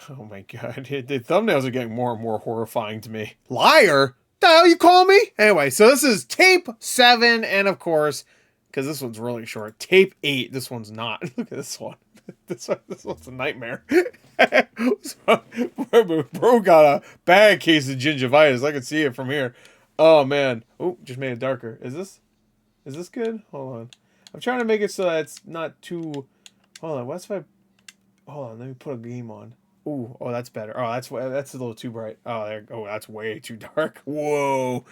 Oh my god, the thumbnails are getting more and more horrifying to me. Liar? The hell you call me? Anyway, so this is tape 7, and of course, because this one's really short, tape 8. This one's not. Look at this one. This one's a nightmare. Bro got a bad case of gingivitis. I can see it from here. Oh man. Oh, just made it darker. Is this good? Hold on. I'm trying to make it so that it's not too. Hold on. What's if I? Hold on. Let me put a game on. Ooh. Oh, that's better. Oh, that's a little too bright. Oh, there. Oh, that's way too dark. Whoa.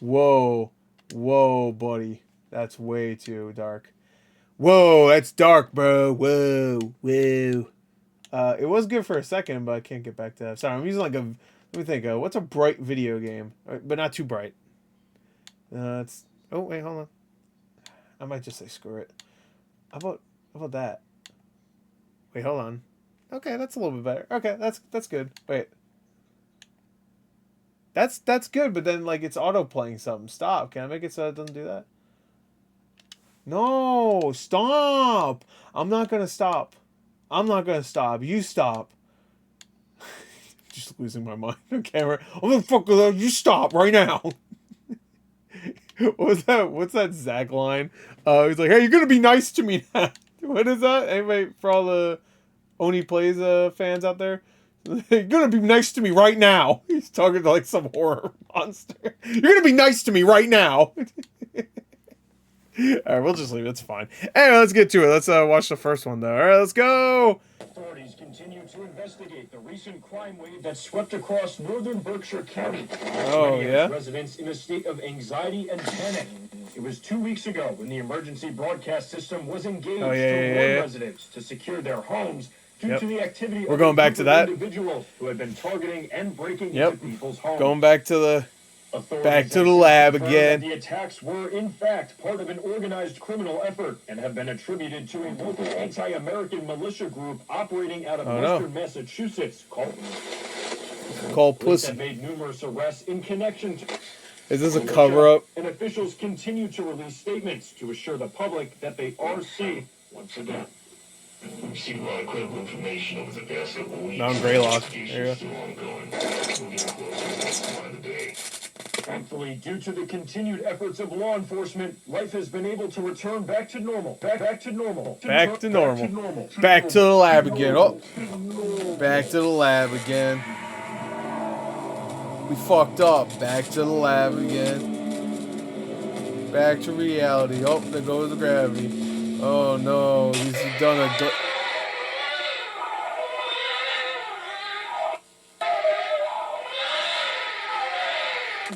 Whoa. Whoa, buddy. That's way too dark. Whoa, that's dark, bro. Whoa, whoa. It was good for a second, but I can't get back to that. Sorry, I'm using like a. Let me think. What's a bright video game, but not too bright? It's. Oh wait, hold on. I might just say screw it. How about that? Wait, hold on. Okay, that's a little bit better. Okay, that's good. Wait. That's good, but then like it's auto playing something. Stop. Can I make it so it doesn't do that? No, stop. I'm not gonna stop. I'm not gonna stop. You stop. Just losing my mind on camera. I'm gonna fuck with that. You stop right now. What was that? What's that Zach line? He's like, hey, you're gonna be nice to me now. What is that? Anybody, for all the Oni Plays fans out there? You're gonna be nice to me right now. He's talking to like some horror monster. You're gonna be nice to me right now. Alright, we'll just leave it. It's fine. Anyway, let's get to it. Let's watch the first one, though. Alright, let's go! Authorities continue to investigate the recent crime wave that swept across northern Berkshire County. Oh, yeah? Residents in a state of anxiety and panic. It was 2 weeks ago when the emergency broadcast system was engaged to warn residents to secure their homes due to the activity We're going back to that. Individuals who had been targeting and breaking into people's homes. Going back to the... Back to the lab again. The attacks were, in fact, part of an organized criminal effort and have been attributed to a local anti-American militia group operating out of western Massachusetts called Pussy. That made numerous arrests in connection to. Is this a cover-up? And officials continue to release statements to assure the public that they are safe once again. We've received a lot of critical information over the past couple of weeks. Now I'm GREYLOCK. There you go. Thankfully, due to the continued efforts of law enforcement, life has been able to return back to normal. Back to normal. Back to normal. Back to the lab again. Oh. Back to the lab again. We fucked up. Back to the lab again. Back to reality. Oh, there goes the gravity. Oh no, he's done a...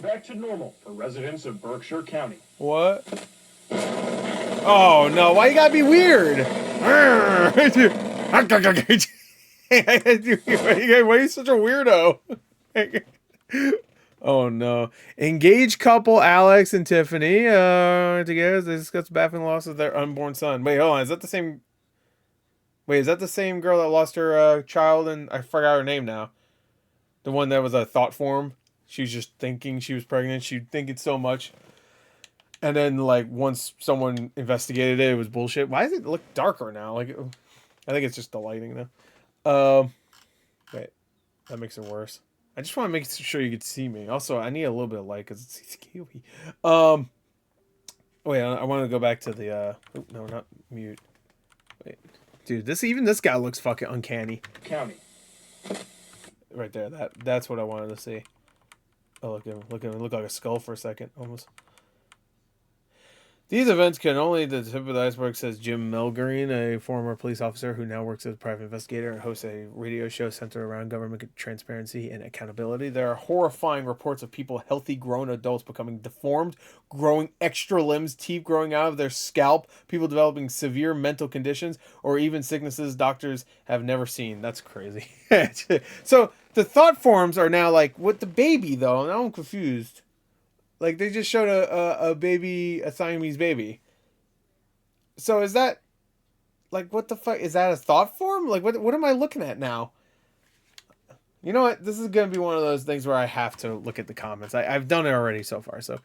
Back to normal for residents of Berkshire County. What? Oh no, why you gotta be weird? Why are you such a weirdo? Oh no. Engaged couple Alex and Tiffany together they discuss the baffling loss of their unborn son. Wait, hold on, is that the same girl that lost her child and I forgot her name now? The one that was a thought form? She was just thinking she was pregnant. She'd think it so much. And then, like, once someone investigated it, it was bullshit. Why does it look darker now? Like, I think it's just the lighting now. Wait. That makes it worse. I just want to make sure you can see me. Also, I need a little bit of light because it's skewy. Wait, I want to go back to the, oh, no, not mute. Wait. Dude, even this guy looks fucking uncanny. County. Right there. That's what I wanted to see. Oh, look at him. Look like a skull for a second, almost. These events can only the tip of the iceberg, says Jim Melgreen, a former police officer who now works as a private investigator and hosts a radio show centered around government transparency and accountability. There are horrifying reports of people, healthy grown adults, becoming deformed, growing extra limbs, teeth growing out of their scalp, people developing severe mental conditions, or even sicknesses doctors have never seen. That's crazy. So the thought forms are now like, with the baby, though? Now I'm confused. Like, they just showed a baby, a Siamese baby. So is that, like, what the fuck? Is that a thought form? Like, what am I looking at now? You know what? This is going to be one of those things where I have to look at the comments. I've done it already so far, so.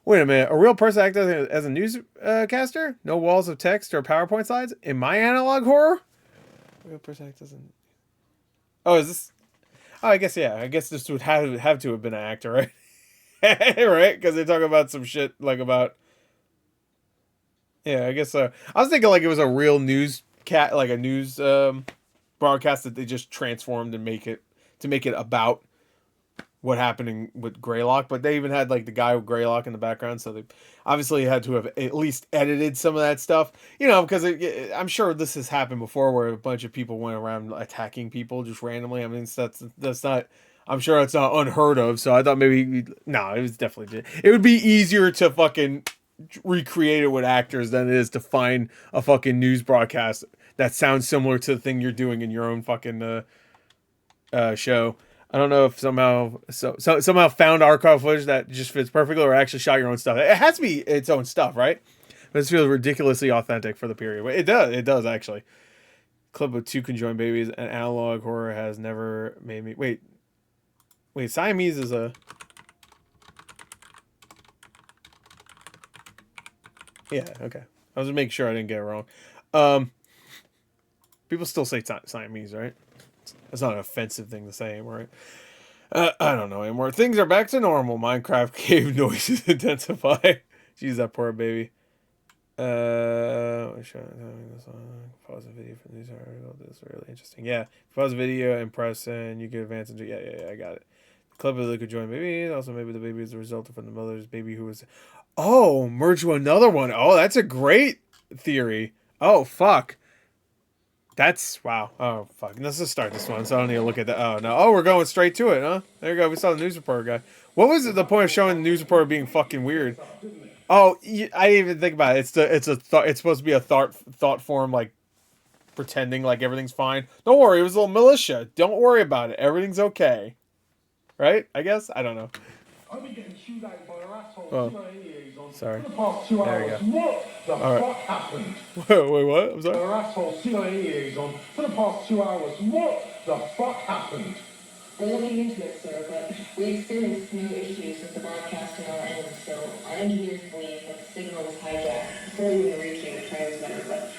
Wait a minute. A real person acting as a newscaster? No walls of text or PowerPoint slides? In my analog horror? A real person acting as a... Oh, is this? Oh, I guess, yeah. I guess this would have to have been an actor, right? Right? Because they talk about some shit, like, about... Yeah, I guess so. I was thinking, like, it was a real like a news broadcast that they just transformed and make it about what happened with Greylock, but they even had like the guy with Greylock in the background, so they obviously had to have at least edited some of that stuff, because I'm sure this has happened before where a bunch of people went around attacking people just randomly. I mean, that's not. I'm sure it's not unheard of. So I thought maybe no, it was definitely. It would be easier to fucking recreate it with actors than it is to find a fucking news broadcast that sounds similar to the thing you're doing in your own fucking show. I don't know if somehow found archive footage that just fits perfectly, or actually shot your own stuff. It has to be its own stuff, right? But it feels ridiculously authentic for the period. It does actually. Clip of two conjoined babies. An analog horror has never made me wait. Siamese is a... Yeah, okay. I was just making sure I didn't get it wrong. People still say Siamese, right? That's not an offensive thing to say anymore, right? I don't know anymore. Things are back to normal. Minecraft cave noises intensify. Jeez, that poor baby. Pause the video for the news article. This is really interesting. Yeah, pause the video and press, and you can advance into... Yeah, I got it. The clip of the conjoined baby. Also, maybe the baby is a result from the mother's baby who was... Oh, merge to another one. Oh, that's a great theory. Oh, fuck. That's... Wow. Oh, fuck. Let's just start this one, so I don't need to look at that. Oh, no. Oh, we're going straight to it, huh? There you go. We saw the news reporter guy. What was the point of showing the news reporter being fucking weird? Oh, I didn't even think about it. It's supposed to be a thought form, like pretending like everything's fine. Don't worry, it was a little militia. Don't worry about it. Everything's okay. Right? I guess? I don't know. Oh, sorry. There we go. What the fuck happened? Wait, what? I'm sorry. Our asshole CIA liaison for the past 2 hours. What the fuck happened? We're looking into it, sir, but we experienced new issues with the broadcast on our end, so our engineers believe that the signal was hijacked before even reaching the transmitter. But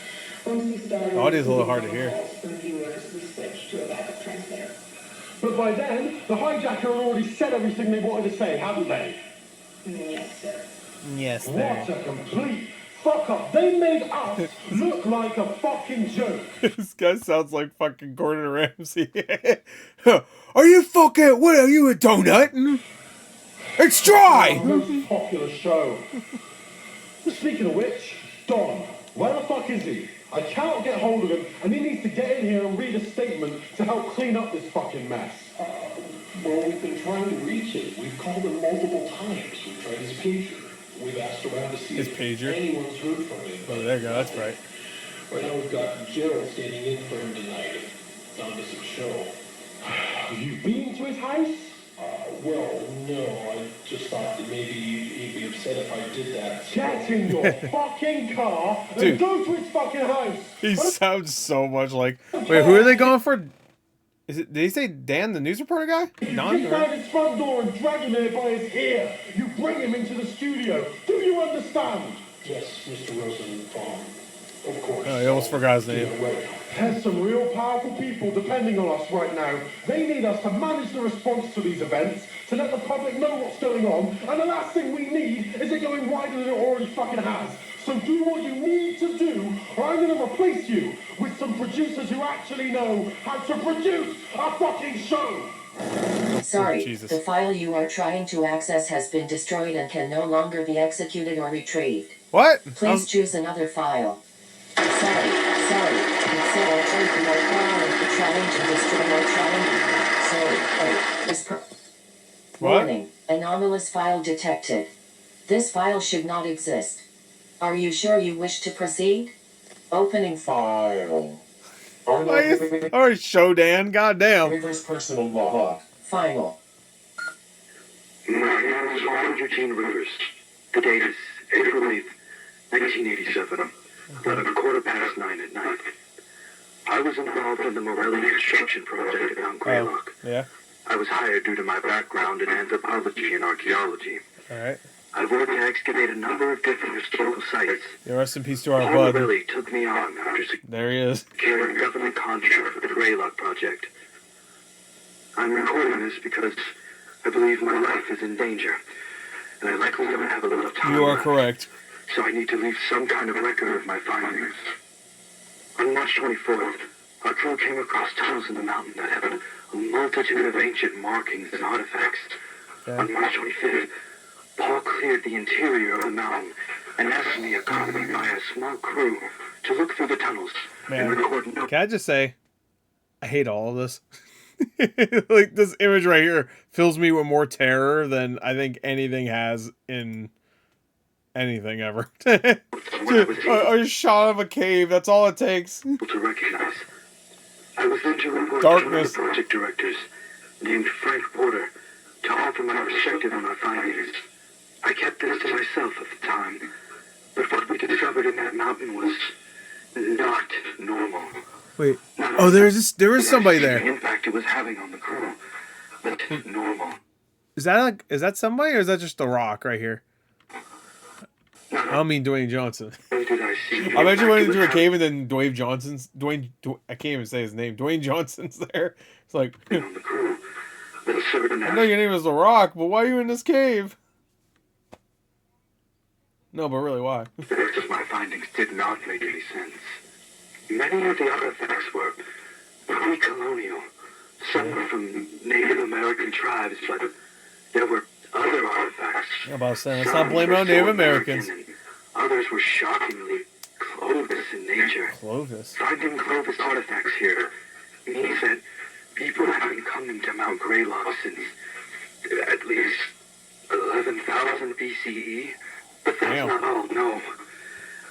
once we started, the audio's a little hard to hear. From viewers, we switched to a backup transmitter. But by then, the hijacker had already said everything they wanted to say, hadn't they? Yes, sir. Yes, sir. What a complete fuck up. They made us look like a fucking joke. This guy sounds like fucking Gordon Ramsay. Are you fucking... What are you, a donut? It's dry! Most popular show. Speaking of which, Don, where the fuck is he? I cannot get hold of him, and he needs to get in here and read a statement to help clean up this fucking mess. Well, we've been trying to reach him. We've called him multiple times. We've tried his pager. We've asked around to see His if pager? anyone's heard from him. Oh, there you go. That's right. Right now we've got Gerald standing in for him tonight. It's on to some show. Have you been to his house? Well, no. I just thought that maybe he'd be upset if I did that. Get in your fucking car and Dude. go to his fucking house. He sounds so much like... Wait, who are they going for? Did he say Dan, the news reporter guy? You Don? get down his front door and drag him there by his ear. You bring him into the studio. Do you understand? Yes, Mr. Rosenbaum. Of course. Oh, he almost forgot his name. There's some real powerful people depending on us right now. They need us to manage the response to these events, to let the public know what's going on, and the last thing we need is it going wider than it already fucking has. So do what you need to do, or I'm going to replace you with some producers who actually know how to produce a fucking show. Sorry, Jesus. the file you are trying to access has been destroyed and can no longer be executed or retrieved. What? Please choose another file. Sorry. It said I chose your file and for trying to destroy or trying. What? Warning, anomalous file detected. This file should not exist. Are you sure you wish to proceed? Opening File. Alright, show Dan. Goddamn. Reverse personal log. final. My name is Robert Eugene Rivers. The date is April 8th, 1987, 9:15 at night. I was involved in the Morelli construction project around Greylock. Yeah. I was hired due to my background in anthropology and archaeology. Alright. I worked to excavate a number of different historical sites. Yeah, rest in peace to our Paul bud. Morelli took me on after There he is. securing a government contract for the GREYLOCK project. I'm recording this because I believe my life is in danger, and I likely don't have a lot of time. You are left, correct. so I need to leave some kind of record of my findings. On March 24th, our crew came across tunnels in the mountain that had a multitude of ancient markings and artifacts. Okay. On March 25th, Paul cleared the interior of the mountain and asked me, accompanied by a small crew, to look through the tunnels and record notes. Can I just say, I hate all of this. Like, this image right here fills me with more terror than I think anything has in anything ever. A shot of a cave, that's all it takes. To recognize. I was then to report Darkness. to one of the project directors, named Frank Porter, to offer my perspective on our findings. I kept this to myself at the time, but what we discovered in that mountain was not normal. Wait. Oh, there is somebody there. The impact it was having on the crew, but normal. Is that somebody, or is that just The Rock right here? I don't mean Dwayne Johnson. I bet you went into a cave and then I can't even say his name. Dwayne Johnson's there. It's like, I know your name is The Rock, but why are you in this cave? No, but really, why? The rest of my findings did not make any sense. Many of the artifacts were pre-colonial. Some were from Native American tribes, but there were other artifacts. I'm about saying, let's not blame it on Native Americans. Others were shockingly Clovis in nature. Clovis. Finding Clovis artifacts here means that people have been coming to Mount GREYLOCK since at least 11,000 BCE. But that's not all, no.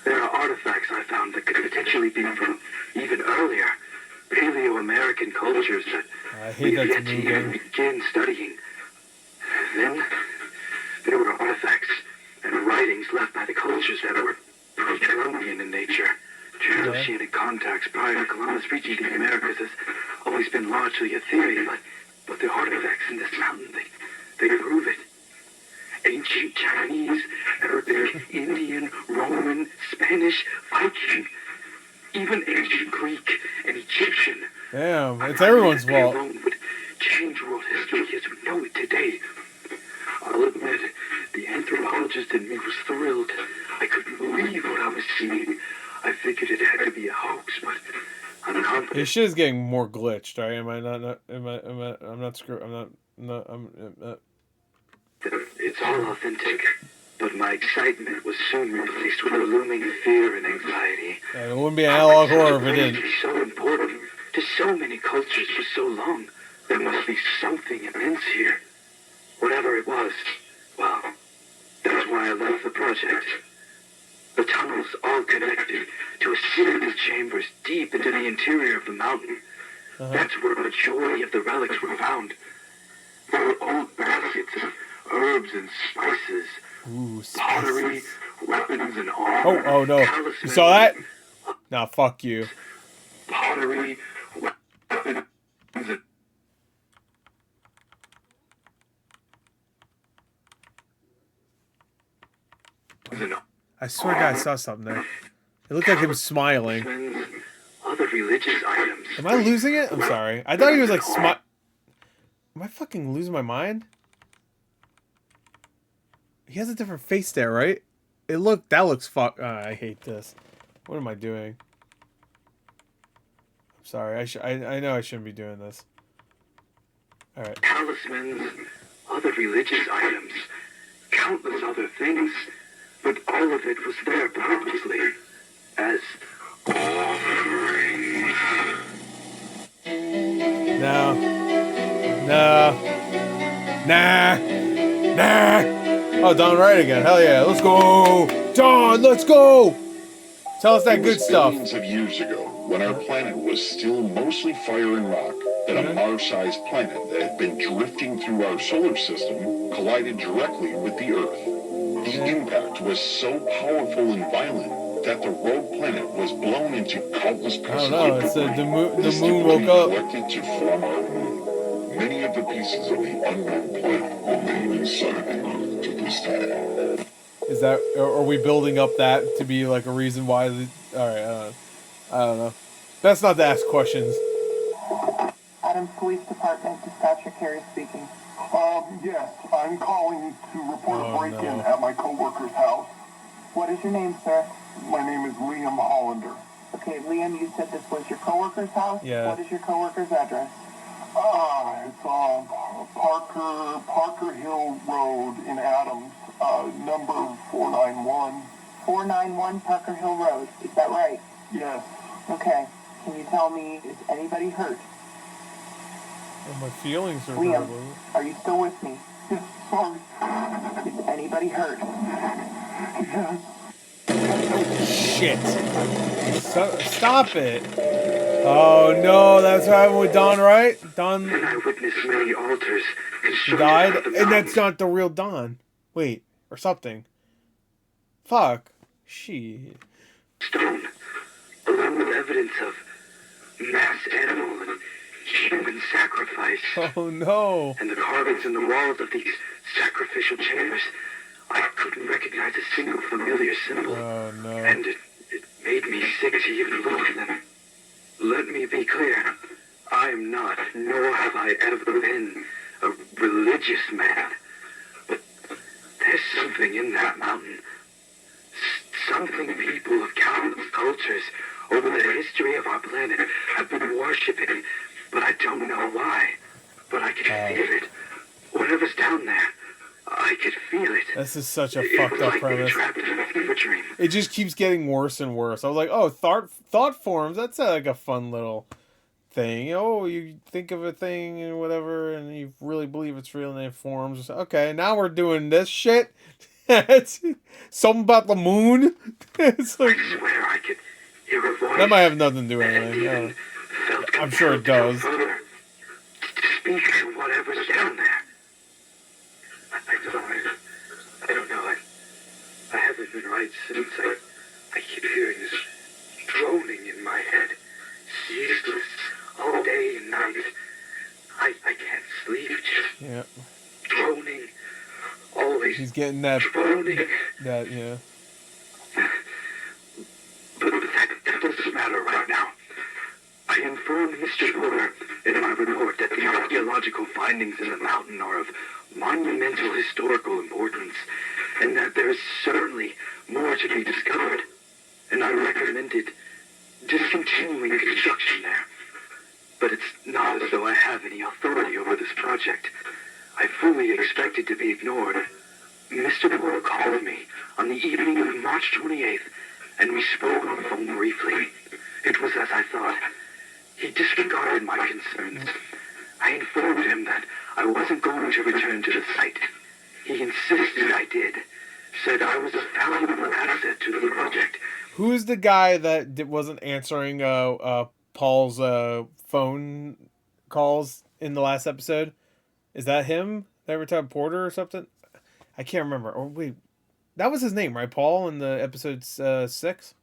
There are artifacts I found that could potentially be from even earlier Paleo-American cultures that we've yet to even begin studying. Then there were artifacts and writings left by the cultures that were pre-Columbian in nature. Transoceanic contacts prior to Columbus reaching the Americas has always been largely a theory, but the artifacts in this mountain, they prove it. Ancient Chinese, Arabic, Indian, Roman, Spanish, Viking, even ancient Greek and Egyptian. Damn, it's everyone's fault. Alone would change world history as we know it today. I'll admit, the anthropologist in me was thrilled. I couldn't believe what I was seeing. I figured it had to be a hoax, but I'm confident. This shit is getting more glitched, right? I'm not. It's all authentic, but my excitement was soon replaced with a looming fear and anxiety. Yeah, it wouldn't be an analog horror if it didn't. So important to so many cultures for so long. There must be something immense here. Whatever it was, well, that's why I left the project. The tunnels all connected to a series of chambers deep into the interior of the mountain. That's where a majority of the relics were found. There were old baskets of herbs and spices, pottery, weapons and armor. Oh no! You saw that? Nah, fuck you. Pottery, weapons and... I swear to God, I saw something there. It looked like him smiling. Other religious items. Am I losing it? I'm sorry. I thought he was like Am I fucking losing my mind? He has a different face there, right? That looks I hate this. What am I doing? I'm sorry. I know I shouldn't be doing this. All right. Talismans, other religious items, countless other things, but all of it was there purposely as offerings. Nah. Oh, Don Wright again. Hell yeah. Let's go. Don, let's go. Tell us that good stuff. Billions of years ago, when our planet was still mostly fire and rock, that a Mars-sized planet that had been drifting through our solar system collided directly with the Earth. The impact was so powerful and violent that the rogue planet was blown into countless pieces. I don't know. It's the moon woke up. Collected to form our moon. Many of the pieces of the unknown planet remain inside the Earth to this day. Is that? Are we building up that to be like a reason why? All right. I don't know. That's not to ask questions. I Adams Police Department, dispatcher Carey speaking. Yes, I'm calling to report a break-in no. at my coworker's house. What is your name, sir? My name is Liam Hollander. Okay, Liam, you said this was your coworker's house? Yeah. What is your coworker's address? It's on Parker Hill Road in Adams, number 491. 491 Parker Hill Road, is that right? Yes. Okay. Can you tell me, is anybody hurt? Oh, my feelings are Liam, terrible. are you still with me? Yes, sorry. Is anybody hurt? Yes. Shit. Stop it. Oh no, that's what happened with Don, right? Don And I witnessed many altars died, and that's not the real Don. Wait, or something. Fuck. Shit. stone, along with evidence of mass animal and human sacrifice. Oh no. And the carvings in the walls of these sacrificial chambers, I couldn't recognize a single familiar symbol. Oh no. And it made me sick to even look at them. Let me be clear. I am not, nor have I ever been, a religious man. But there's something in that mountain. Something people of countless cultures over the history of our planet have been worshipping. But I don't know why. But I can feel it. Whatever's down there, I could feel it. This is such a It fucked was up like being premise. trapped in a fever dream. It just keeps getting worse and worse. I was like, oh, thought forms, that's like a fun little thing. Oh, you think of a thing and whatever, and you really believe it's real, and it forms. Okay, now we're doing this shit. It's something about the moon. It's like, I swear I could hear a voice. that might have nothing to do with And anything. even felt I'm sure it compelled does. to go further, to speak to whatever's down there. I don't know. I haven't been right since. I keep hearing this droning in my head. Ceaseless, all day and night. I can't sleep. Just Yeah, droning. Always he's getting that, droning. yeah. But that doesn't matter right now. I informed Mr. Porter in my report that the archaeological findings in the mountain are of monumental historical importance, and that there is certainly more to be discovered. And I recommended discontinuing construction there. But it's not as though I have any authority over this project. I fully expected to be ignored. Mr. Porter called me on the evening of March 28th, and we spoke on the phone briefly. It was as I thought. He disregarded my concerns. I informed him that I wasn't going to return to the site. He insisted I did. Said I was a valuable asset to the project. Who's the guy that wasn't answering Paul's phone calls in the last episode? Is that him? That retired Porter or something? I can't remember. Or wait, that was his name, right? Paul in the episode 6,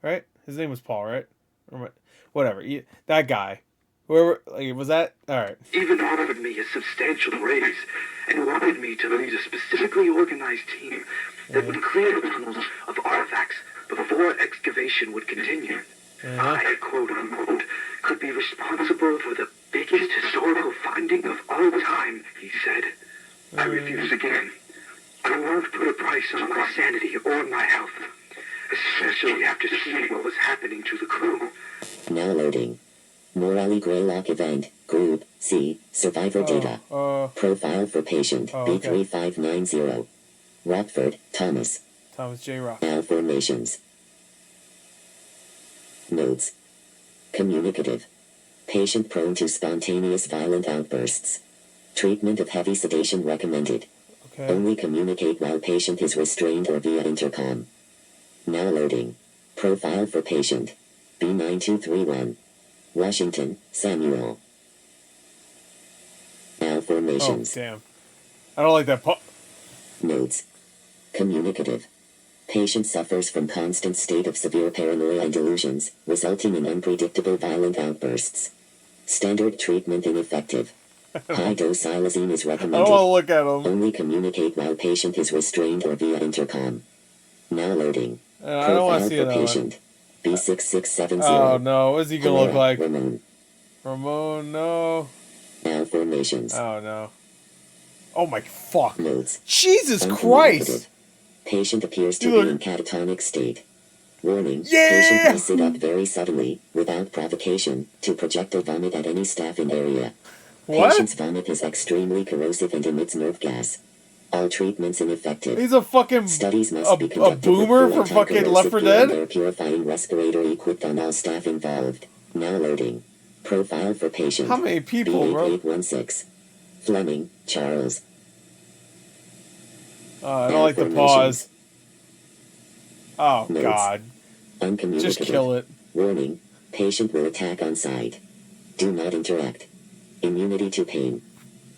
right? His name was Paul, right? Or what? Whatever. That guy. Whoever, like, was that? All right. Even offered me a substantial raise and wanted me to lead a specifically organized team that would clear the tunnels of artifacts before excavation would continue. I, quote unquote, could be responsible for the biggest historical finding of all time, he said. I refused again. I won't put a price on my sanity or my health, especially after seeing what was happening to the crew. Now loading. Morale Greylock event, Group C, Survivor data. Profile for patient B3590. Rockford, Thomas. Thomas J. Rock. Malformations. Notes. Communicative. Patient prone to spontaneous violent outbursts. Treatment of heavy sedation recommended. Okay. Only communicate while patient is restrained or via intercom. Now loading. Profile for patient B9231. Washington, Samuel. Malformations. Oh, damn. I don't like that. Notes. Communicative. Patient suffers from constant state of severe paranoia and delusions, resulting in unpredictable violent outbursts. Standard treatment ineffective. High-dose xylazine is I recommended. don't want to look at him. Only communicate while patient is restrained or via intercom. Now loading. I don't want to see for that patient. B6670. Oh, no. What is he going to look like? Ramon. Ramon, no. Malformations. Oh no. Oh my fuck. Notes. Jesus Christ! Patient appears to Look. be in catatonic state. Warning. Yeah! Patient may sit up very suddenly, without provocation, to projectile vomit at any staffing area. What? Patient's vomit is extremely corrosive and emits nerve gas. All treatments ineffective. He's a fucking Studies must be a conducted boomer with from fucking Left 4 anti-corrosive Dead? air purifying respirator equipped on all staff involved. Now loading. Profile for patient. How many people, bro? B8816. Fleming, Charles. I don't like the pause. Oh Notes. god. Uncommunicative. Just kill it. Warning. Patient will attack on sight. Do not interact. Immunity to pain.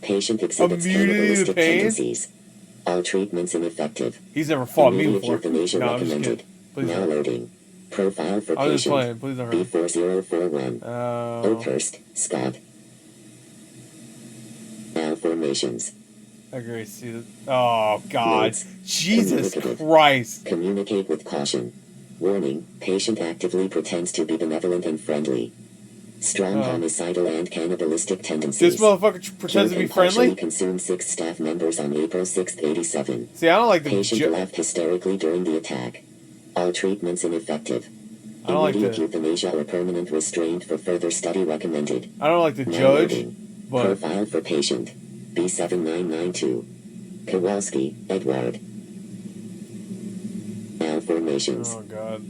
Patient exhibits Immunity to cannibalistic pain? tendencies. All treatments ineffective. He's never fought me Immediate before. euthanasia No, I'm just recommended. kidding. Please Now don't. loading. Profile for I was just patient. playing. Please don't hurt me. B4041. Oh. Oakhurst, Scott. Malformations. I agree. See that? Oh god. Notes. Jesus Communicative. Christ. Communicate with caution. Warning. Patient actively pretends to be benevolent and friendly. Strong homicidal and cannibalistic tendencies. This motherfucker pretends to be friendly? Consumed 6 staff members on April 6th, 87. See, I don't like the Patient laughed hysterically during the attack. All treatments ineffective. I don't like Immediate the- euthanasia or permanent restraint for further study recommended. I don't like the Now judge, loading. but Profile for patient. B7992. Kowalski, Edward. Malformations. oh god.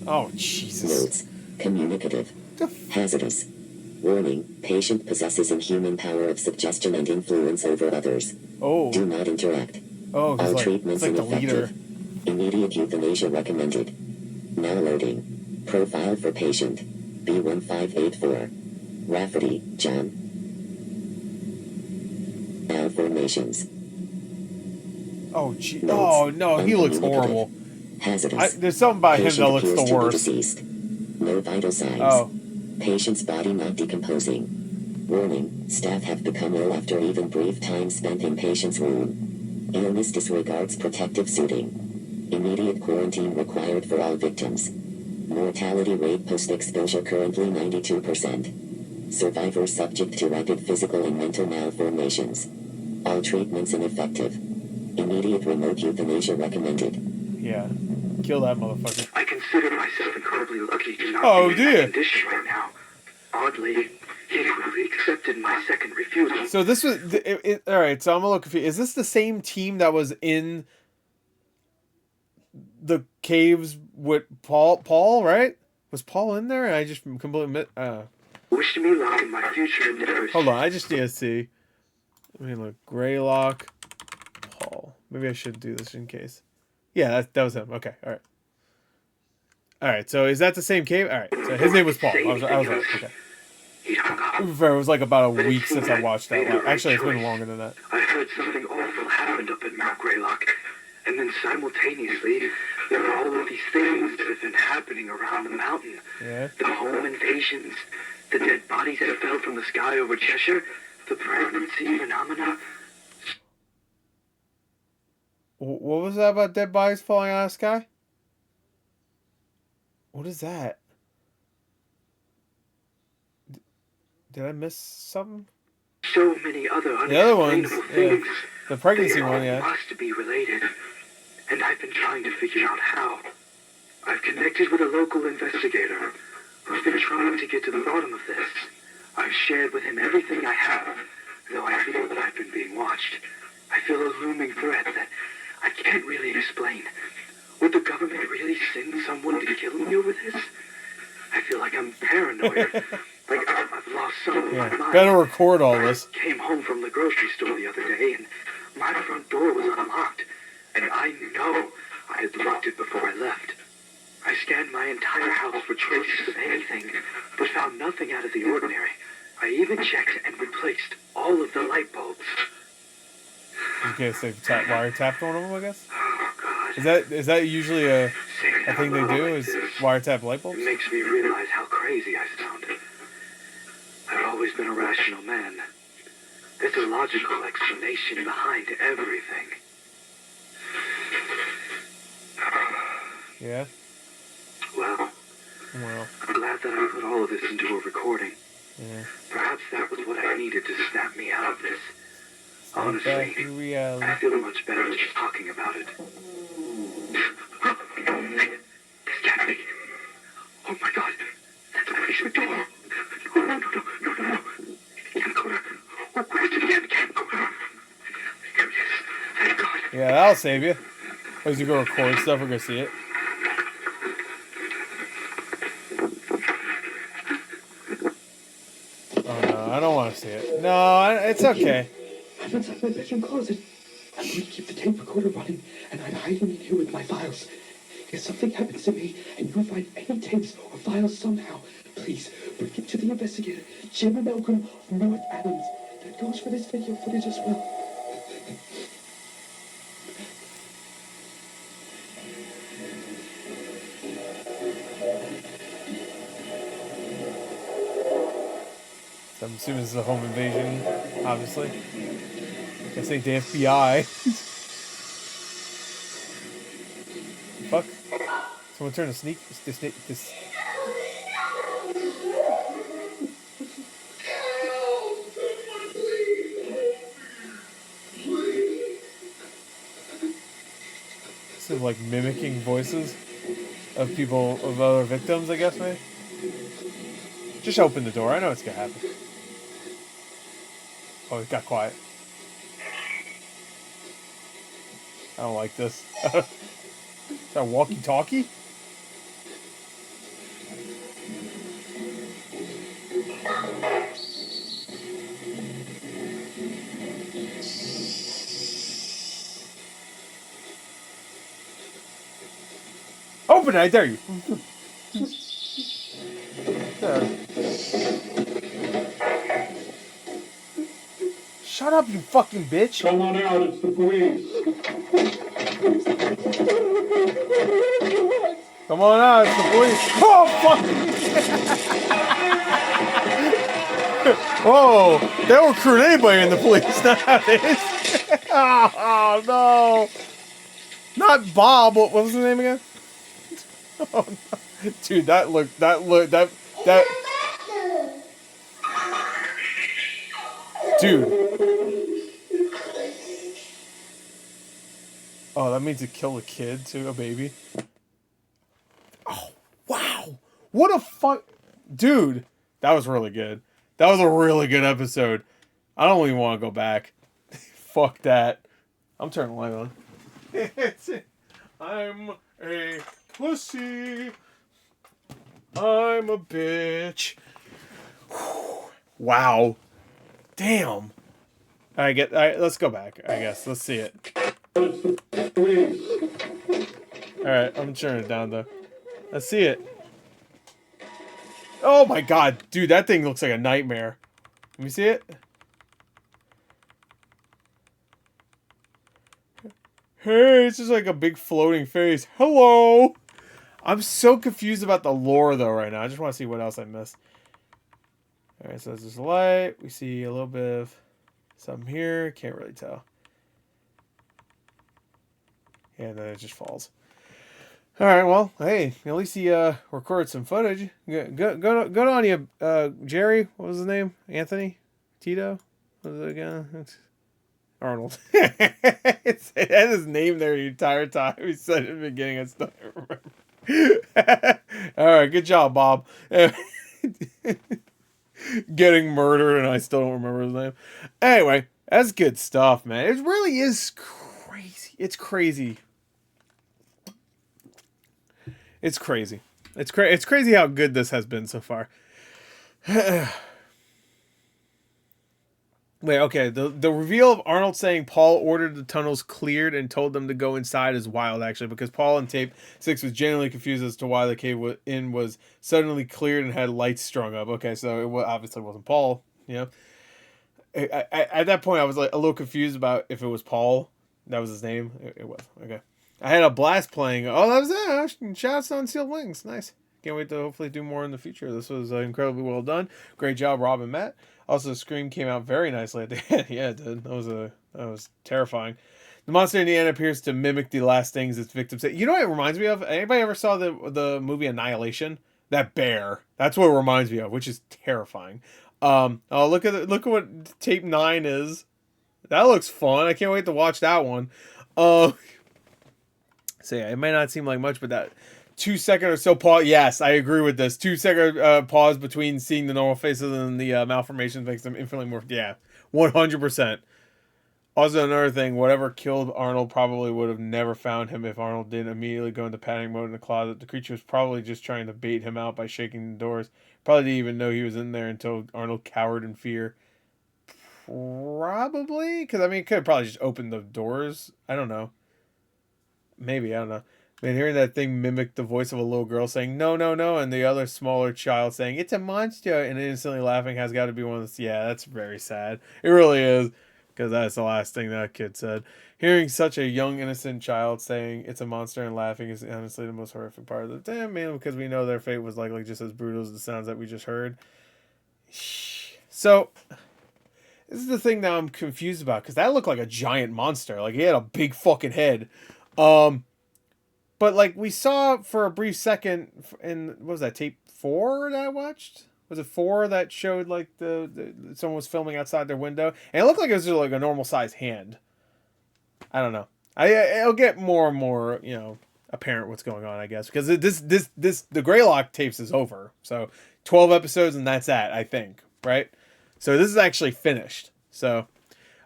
Oh Jesus. Notes. Communicative. Hazardous. Warning. Patient possesses inhuman power of suggestion and influence over others. Oh. Do not interact. Oh, All it's treatments like the leader. ineffective. Immediate euthanasia recommended. Now loading. Profile for patient. B1584. Rafferty, John. Malformations. Oh gee. Notes. Oh no, he looks Uncommunicative. horrible. Hazardous. There's something about him Patient that looks appears the to be worst. deceased. No vital signs. Oh. Patient's body not decomposing. Warning. Staff have become ill after even brief time spent in patient's room. Illness disregards protective suiting. Immediate quarantine required for all victims. Mortality rate post-exposure currently 92%. Survivor subject to rapid physical and mental malformations. All treatments ineffective. Immediate remote euthanasia recommended. Yeah. Kill that motherfucker. I consider myself incredibly lucky to not Oh, be in dear. that condition right now. Oddly, he quickly accepted my second refusal. So this was all right. So I'm a little confused. Is this the same team that was in the caves with Paul? Paul, right? Was Paul in there? And I just completely Wish me luck in my future endeavors. hold on. I just need to see. Let me look. GREYLOCK, Paul. Maybe I should do this in case. Yeah, that was him. Okay, all right. All right. So is that the same cave? All right. So his name was Paul. I was right. Okay. He hung up. It was like about a week since I watched that. Actually, it's been longer than that. I heard something awful happened up at Mount GREYLOCK. And then simultaneously, there are all of these things that have been happening around the mountain. Yeah. The home invasions, the dead bodies that fell from the sky over Cheshire, the pregnancy phenomena. What was that about dead bodies falling out of the sky? What is that? Did I miss something? So many other The other ones, unexplainable yeah. things. The pregnancy They one, all yeah. must be related. And I've been trying to figure out how. I've connected with a local investigator who's been trying to get to the bottom of this. I've shared with him everything I have, though I feel that I've been being watched. I feel a looming threat that I can't really explain. Would the government really send someone to kill me over this? I feel like I'm paranoid. Like I've lost some of my mind. Better record all this. I came home from the grocery store the other day, and my front door was unlocked. And I know I had locked it before I left. I scanned my entire house for traces of anything, but found nothing out of the ordinary. I even checked and replaced all of the light bulbs. Okay, so wiretapped one of them, I guess? Oh, God. Is that usually a Saying thing they out loud do? like Is this, wiretap light bulbs? it makes me realize how crazy I sound. I've always been a rational man. There's a logical explanation behind everything. Yeah. Well, Well. I'm glad that I put all of this into a recording. Yeah. Perhaps that was what I needed to snap me out of this. Honestly, Back to reality. I feel much better just talking about it. This can't be. Oh my God. That's the basement door. Oh, no. You gotta go to... Oh, where's it again? Can't go to... Here it is. Thank God. Yeah, that'll save you. As you go record stuff, we're gonna see it. Oh no, I don't want to see it. No, it's okay. I'm inside my bedroom closet. I'm going to keep the tape recorder running, and I'm hiding in here with my files. If something happens to me, and you find any tapes or files somehow, please bring it to the investigator, Jim Milgram of North Adams. That goes for this video footage as well. So I'm assuming this is a home invasion, obviously. This ain't the FBI. Fuck. Someone turn this. This. This is like mimicking voices of people, of other victims, I guess, maybe? Just open the door. I know it's gonna happen. Oh, it got quiet. I don't like this. Is that a walkie-talkie? Open it, I dare you. There. Shut up, you fucking bitch. Come on out, it's the police. Come on out, it's the police. Oh, fuck! Whoa, they don't recruit anybody in the police nowadays. Oh, no. Not Bob. What was his name again? Oh, no. Dude, that. Dude. Oh, that means to kill a kid, too, a baby. Oh, wow. What a fuck. Dude, that was really good. That was a really good episode. I don't even want to go back. Fuck that. I'm turning the light on. I'm a pussy. I'm a bitch. Wow. Damn. All right, let's go back, I guess. Let's see it. Alright, I'm turning it down, though. Let's see it. Oh my god. Dude, that thing looks like a nightmare. Let me see it. Hey, it's just like a big floating face. Hello! I'm so confused about the lore, though, right now. I just want to see what else I missed. Alright, so there's a light. We see a little bit of something here. Can't really tell. And then it just falls. Alright, well, hey, at least he recorded some footage. Good on you, Jerry. What was his name? Anthony? Tito? What was it again? It's Arnold. It had his name there the entire time. He said it at the beginning. I still don't remember. Alright, good job, Bob. Getting murdered and I still don't remember his name. Anyway, that's good stuff, man. It really is crazy. It's crazy. It's crazy. It's crazy how good this has been so far. Wait, okay. The reveal of Arnold saying Paul ordered the tunnels cleared and told them to go inside is wild, actually, because Paul in tape 6 was genuinely confused as to why the cave was suddenly cleared and had lights strung up. Okay, so it obviously wasn't Paul, you know? At that point, I was like a little confused about if it was Paul. That was his name. It was. Okay. I had a blast playing. Oh, that was it. Shouts on Sealed Wings. Nice. Can't wait to hopefully do more in the future. This was incredibly well done. Great job, Rob and Matt. Also, the scream came out very nicely at the end. Yeah, it did. That was terrifying. The monster in the end appears to mimic the last things its victims say. You know what it reminds me of? Anybody ever saw the movie Annihilation? That bear. That's what it reminds me of, which is terrifying. Oh, look at what tape 9 is. That looks fun. I can't wait to watch that one. So yeah, it may not seem like much, but that 2 second or so pause. Yes, I agree with this. 2 second pause between seeing the normal faces and the malformations makes them infinitely more. Yeah, 100%. Also, another thing, whatever killed Arnold probably would have never found him if Arnold didn't immediately go into panic mode in the closet. The creature was probably just trying to bait him out by shaking the doors. Probably didn't even know he was in there until Arnold cowered in fear. Probably, because I mean, it could have probably just opened the doors. I don't know. Maybe, I don't know. Man, hearing that thing mimic the voice of a little girl saying, no, no, no, and the other smaller child saying, it's a monster, and instantly laughing has got to be one of the... Yeah, that's very sad. It really is, because that's the last thing that kid said. Hearing such a young, innocent child saying, it's a monster, and laughing is honestly the most horrific part of the... Damn, man, because we know their fate was likely just as brutal as the sounds that we just heard. So... This is the thing that I'm confused about, because that looked like a giant monster. Like, he had a big fucking head. But, like, we saw for a brief second in, what was that, tape 4 that I watched? Was it 4 that showed, like, someone was filming outside their window? And it looked like it was just, like, a normal-sized hand. I don't know. It'll get more and more, you know, apparent what's going on, I guess. Because the GREYLOCK tapes is over. So, 12 episodes and that's that, I think. Right? So this is actually finished. So,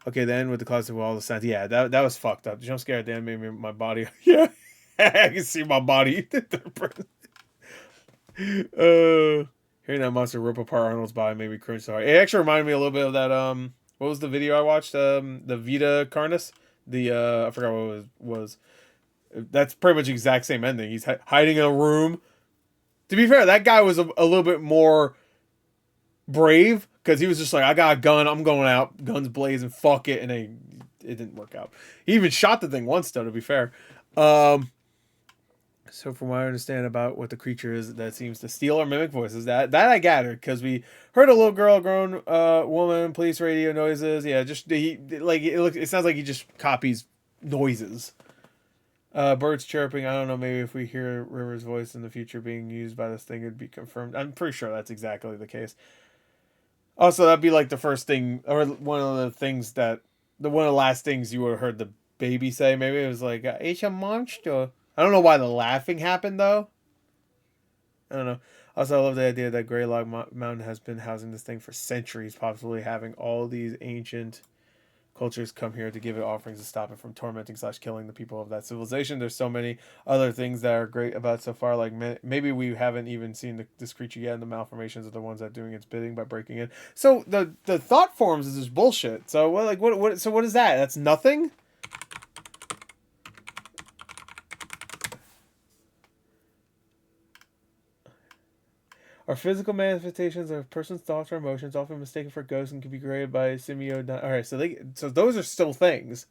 okay, then with the closet of all the sounds, yeah, that was fucked up. The jump scare at the end made me my body. Yeah, I can see my body. Hearing that monster rip apart Arnold's body made me cringe so hard. It actually reminded me a little bit of that. What was the video I watched? The Vita Carnus. I forgot what it was. That's pretty much the exact same ending. He's hiding in a room. To be fair, that guy was a little bit more brave, because he was just like, I got a gun, I'm going out, guns blazing, fuck it, and it didn't work out. He even shot the thing once, though, to be fair. So from what I understand about what the creature is that seems to steal or mimic voices, that I gathered, because we heard a little girl, grown woman, police radio noises. Yeah, just it sounds like he just copies noises. Birds chirping. I don't know, maybe if we hear River's voice in the future being used by this thing, it'd be confirmed. I'm pretty sure that's exactly the case. Also, that'd be like the first thing, or one of the last things you would have heard the baby say. Maybe it was like, it's a monster. I don't know why the laughing happened, though. I don't know. Also, I love the idea that GREYLOCK Mountain has been housing this thing for centuries, possibly having all these ancient cultures come here to give it offerings to stop it from tormenting / killing the people of that civilization. There's so many other things that are great about it so far. Like, maybe we haven't even seen this creature yet, and the malformations are the ones that are doing its bidding by breaking in. So the thought forms is just bullshit. So so what is that? That's nothing? Are physical manifestations of a person's thoughts or emotions often mistaken for ghosts and can be created by symbiote? All right, so those are still things.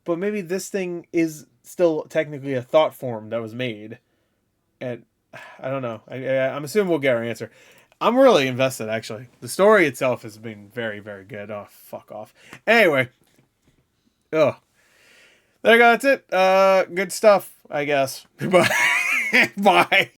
But maybe this thing is still technically a thought form that was made. And I don't know. I'm assuming we'll get our answer. I'm really invested, actually. The story itself has been very, very good. Oh, fuck off. Anyway. Oh. There you go. That's it. Good stuff, I guess. Bye. Bye.